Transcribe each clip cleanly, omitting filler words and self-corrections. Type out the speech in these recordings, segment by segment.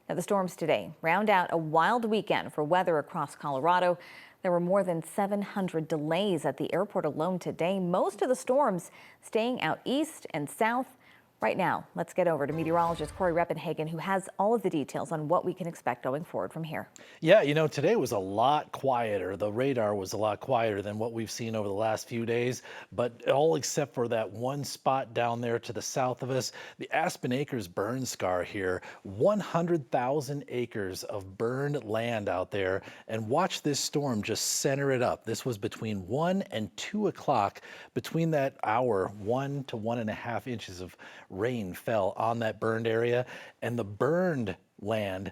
Now, the storms today round out a wild weekend for weather across Colorado. There were more than 700 delays at the airport alone today. Most of the storms staying out east and south. Right now, let's get over to meteorologist Corey Reppenhagen, who has all of the details on what we can expect going forward from here. Yeah, today was a lot quieter. The radar was a lot quieter than what we've seen over the last few days, but all except for that one spot down there to the south of us, the Aspen Acres burn scar here, 100,000 acres of burned land out there. And watch this storm just center it up. This was between 1 and 2 o'clock. Between that hour, 1 to 1.5 inches of rain fell on that burned area, and the burned land,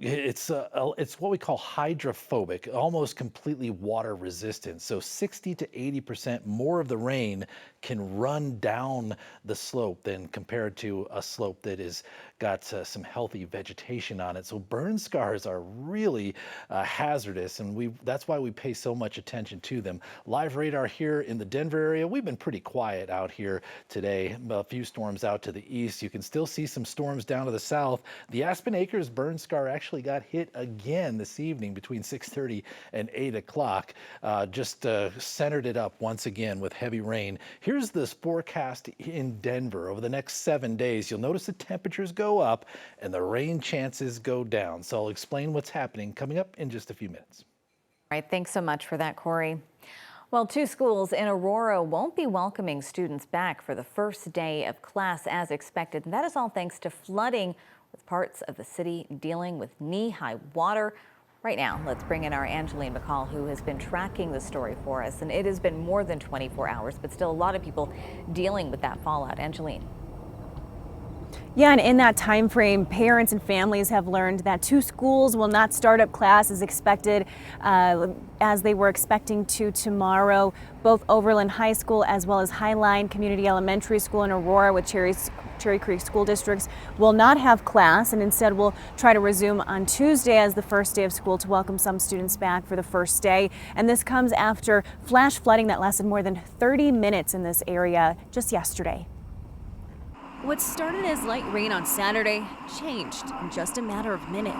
it's what we call hydrophobic, almost completely water resistant. So 60 to 80% more of the rain can run down the slope than compared to a slope that is got some healthy vegetation on it. So burn scars are really hazardous, and that's why we pay so much attention to them. Live radar here in the Denver area, we've been pretty quiet out here today. A few storms out to the east. You can still see some storms down to the south. The Aspen Acres burn scar actually got hit again this evening between 6:30 and 8 o'clock. Just centered it up once again with heavy rain. Here's this forecast in Denver over the next 7 days. You'll notice the temperatures go up and the rain chances go down. So I'll explain what's happening coming up in just a few minutes. All right, thanks so much for that, Corey. Well, 2 schools in Aurora won't be welcoming students back for the first day of class as expected. And that is all thanks to flooding, with parts of the city dealing with knee-high water. Right now, let's bring in our Angeline McCall, who has been tracking the story for us. And it has been more than 24 hours, but still a lot of people dealing with that fallout. Angeline. Yeah, and in that time frame, parents and families have learned that 2 schools will not start up class as expected, as they were expecting to tomorrow. Both Overland High School as well as Highline Community Elementary School in Aurora with Cherry Creek School Districts will not have class, and instead will try to resume on Tuesday as the first day of school to welcome some students back for the first day. And this comes after flash flooding that lasted more than 30 minutes in this area just yesterday. What started as light rain on Saturday changed in just a matter of minutes.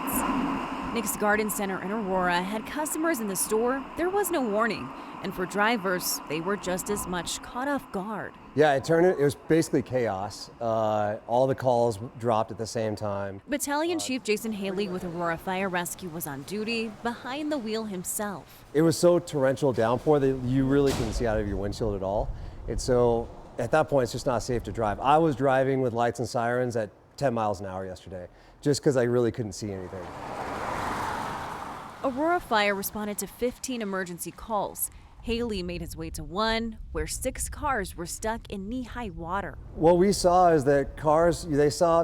Nick's Garden Center in Aurora had customers in the store. There was no warning. And for drivers, they were just as much caught off guard. Yeah, it was basically chaos. All the calls dropped at the same time. Battalion Chief Jason Haley with Aurora Fire Rescue was on duty behind the wheel himself. It was so torrential downpour that you really couldn't see out of your windshield at all. At that point, it's just not safe to drive. I was driving with lights and sirens at 10 miles an hour yesterday, just because I really couldn't see anything. Aurora Fire responded to 15 emergency calls. Haley made his way to one where 6 cars were stuck in knee-high water. What we saw is that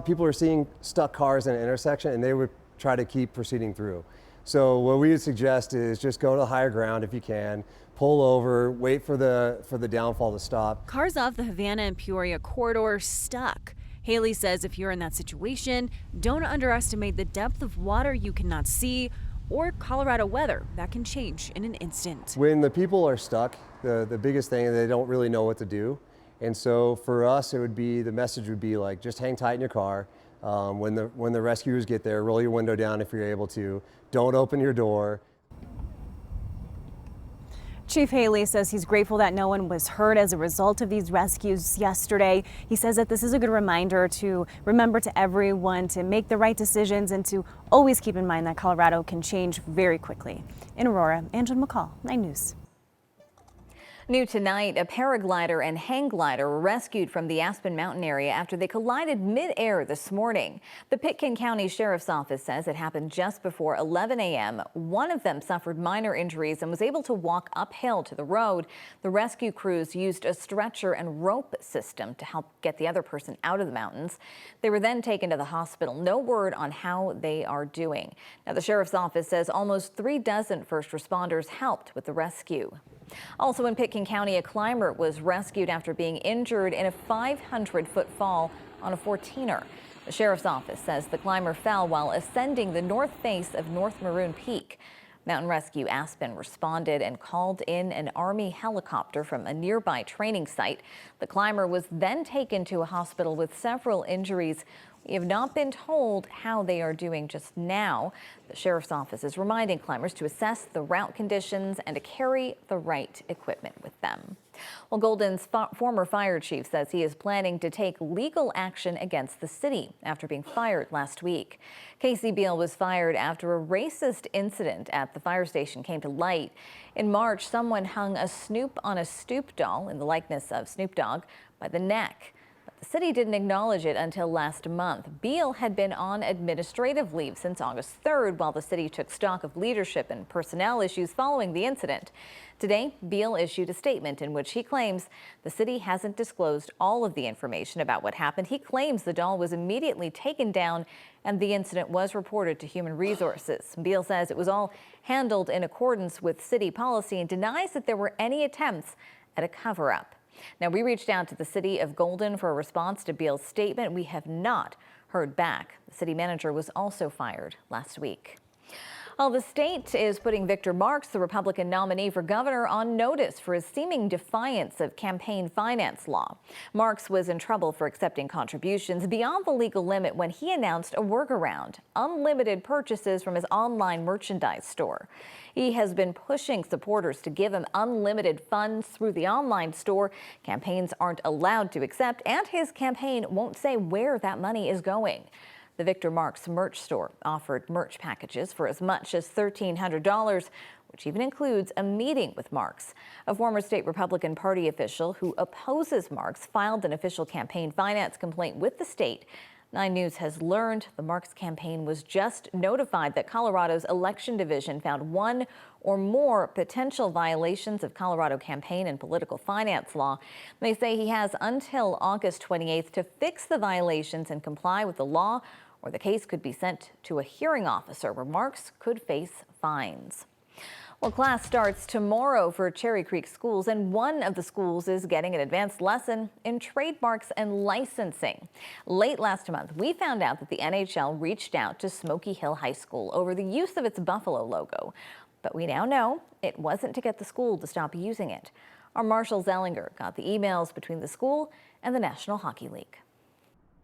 people were seeing stuck cars in an intersection, and they would try to keep proceeding through. So what we would suggest is just go to the higher ground if you can, pull over, wait for the downfall to stop. Cars off the Havana and Peoria corridor stuck. Haley says if you're in that situation, don't underestimate the depth of water you cannot see or Colorado weather that can change in an instant. When the people are stuck, the biggest thing is they don't really know what to do. And so for us, the message would be like, just hang tight in your car. When the rescuers get there, roll your window down if you're able to. Don't open your door. Chief Haley says he's grateful that no one was hurt as a result of these rescues yesterday. He says that this is a good reminder to remember to everyone to make the right decisions and to always keep in mind that Colorado can change very quickly. In Aurora, Angela McCall, 9 News. New tonight, a paraglider and hang glider were rescued from the Aspen Mountain area after they collided mid-air this morning. The Pitkin County Sheriff's Office says it happened just before 11 a.m. One of them suffered minor injuries and was able to walk uphill to the road. The rescue crews used a stretcher and rope system to help get the other person out of the mountains. They were then taken to the hospital. No word on how they are doing. Now, the Sheriff's Office says almost 36 first responders helped with the rescue. Also in Pitkin County, a climber was rescued after being injured in a 500-foot fall on a 14er. The Sheriff's Office says the climber fell while ascending the north face of North Maroon Peak. Mountain Rescue Aspen responded and called in an Army helicopter from a nearby training site. The climber was then taken to a hospital with several injuries. have not been told how they are doing just now. The sheriff's office is reminding climbers to assess the route conditions and to carry the right equipment with them. Well, Golden's former fire chief says he is planning to take legal action against the city after being fired last week. Casey Beal was fired after a racist incident at the fire station came to light. In March, someone hung a Snoop on a stoop doll in the likeness of Snoop Dogg by the neck. The city didn't acknowledge it until last month. Beal had been on administrative leave since August 3rd while the city took stock of leadership and personnel issues following the incident. Today, Beal issued a statement in which he claims the city hasn't disclosed all of the information about what happened. He claims the doll was immediately taken down and the incident was reported to Human Resources. Beal says it was all handled in accordance with city policy and denies that there were any attempts at a cover-up. Now, we reached out to the city of Golden for a response to Beal's statement. We have not heard back. The city manager was also fired last week. Well, the state is putting Victor Marks, the Republican nominee for governor, on notice for his seeming defiance of campaign finance law. Marks was in trouble for accepting contributions beyond the legal limit when he announced a workaround: unlimited purchases from his online merchandise store. He has been pushing supporters to give him unlimited funds through the online store campaigns aren't allowed to accept, and his campaign won't say where that money is going. The Victor Marks merch store offered merch packages for as much as $1,300, which even includes a meeting with Marks. A former state Republican Party official who opposes Marks filed an official campaign finance complaint with the state. 9 News has learned the Marks campaign was just notified that Colorado's election division found one or more potential violations of Colorado campaign and political finance law. They say he has until August 28th to fix the violations and comply with the law, or the case could be sent to a hearing officer where Marks could face fines. Well, class starts tomorrow for Cherry Creek schools, and one of the schools is getting an advanced lesson in trademarks and licensing. Late last month, we found out that the NHL reached out to Smoky Hill High School over the use of its buffalo logo. But we now know it wasn't to get the school to stop using it. Our Marshall Zellinger got the emails between the school and the National Hockey League.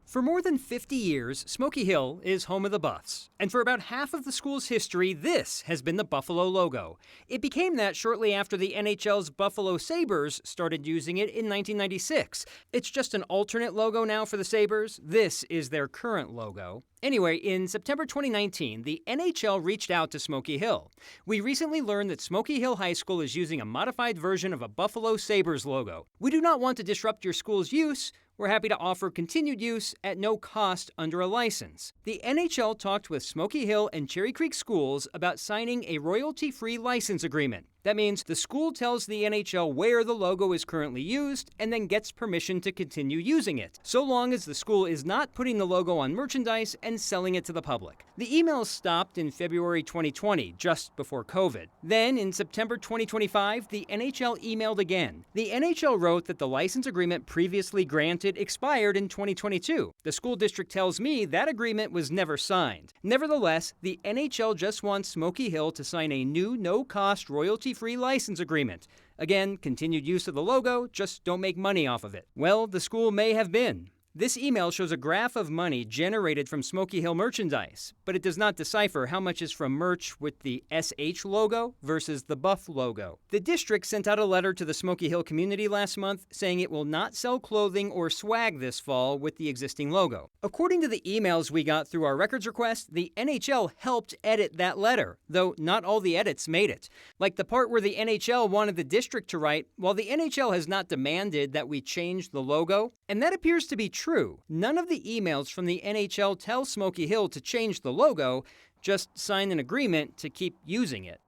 For more than 50 years, Smoky Hill is home of the Buffs. And for about half of the school's history, this has been the Buffalo logo. It became that shortly after the NHL's Buffalo Sabres started using it in 1996. It's just an alternate logo now for the Sabres. This is their current logo. Anyway, in September 2019, the NHL reached out to Smoky Hill. We recently learned that Smoky Hill High School is using a modified version of a Buffalo Sabres logo. We do not want to disrupt your school's use. We're happy to offer continued use at no cost under a license. The NHL talked with Smoky Hill and Cherry Creek schools about signing a royalty-free license agreement. That means the school tells the NHL where the logo is currently used and then gets permission to continue using it, so long as the school is not putting the logo on merchandise and selling it to the public. The emails stopped in February 2020, just before COVID. Then, in September 2025, the NHL emailed again. The NHL wrote that the license agreement previously granted expired in 2022. The school district tells me that agreement was never signed. Nevertheless, the NHL just wants Smoky Hill to sign a new no-cost royalty-free license agreement. Again, continued use of the logo, just don't make money off of it. Well, the school may have been. This email shows a graph of money generated from Smoky Hill merchandise, but it does not decipher how much is from merch with the SH logo versus the Buff logo. The district sent out a letter to the Smoky Hill community last month saying it will not sell clothing or swag this fall with the existing logo. According to the emails we got through our records request, the NHL helped edit that letter, though not all the edits made it. Like the part where the NHL wanted the district to write, while the NHL has not demanded that we change the logo, and that appears to be true. None of the emails from the NHL tell Smoky Hill to change the logo, just sign an agreement to keep using it.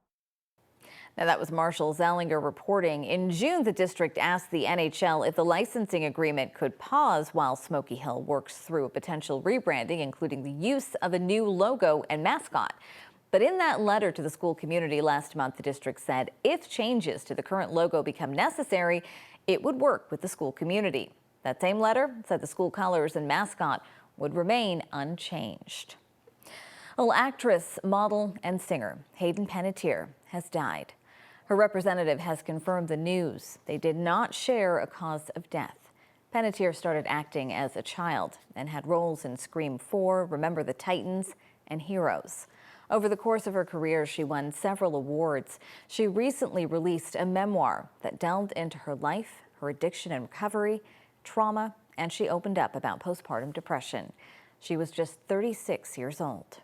Now, that was Marshall Zellinger reporting. In June, the district asked the NHL if the licensing agreement could pause while Smoky Hill works through a potential rebranding, including the use of a new logo and mascot. But in that letter to the school community last month, the district said if changes to the current logo become necessary, it would work with the school community. That same letter said the school colors and mascot would remain unchanged. Well, actress, model, and singer Hayden Panettiere has died. Her representative has confirmed the news. They did not share a cause of death. Panettiere started acting as a child and had roles in Scream 4, Remember the Titans, and Heroes. Over the course of her career, she won several awards. She recently released a memoir that delved into her life, her addiction and recovery, trauma, and she opened up about postpartum depression. She was just 36 years old.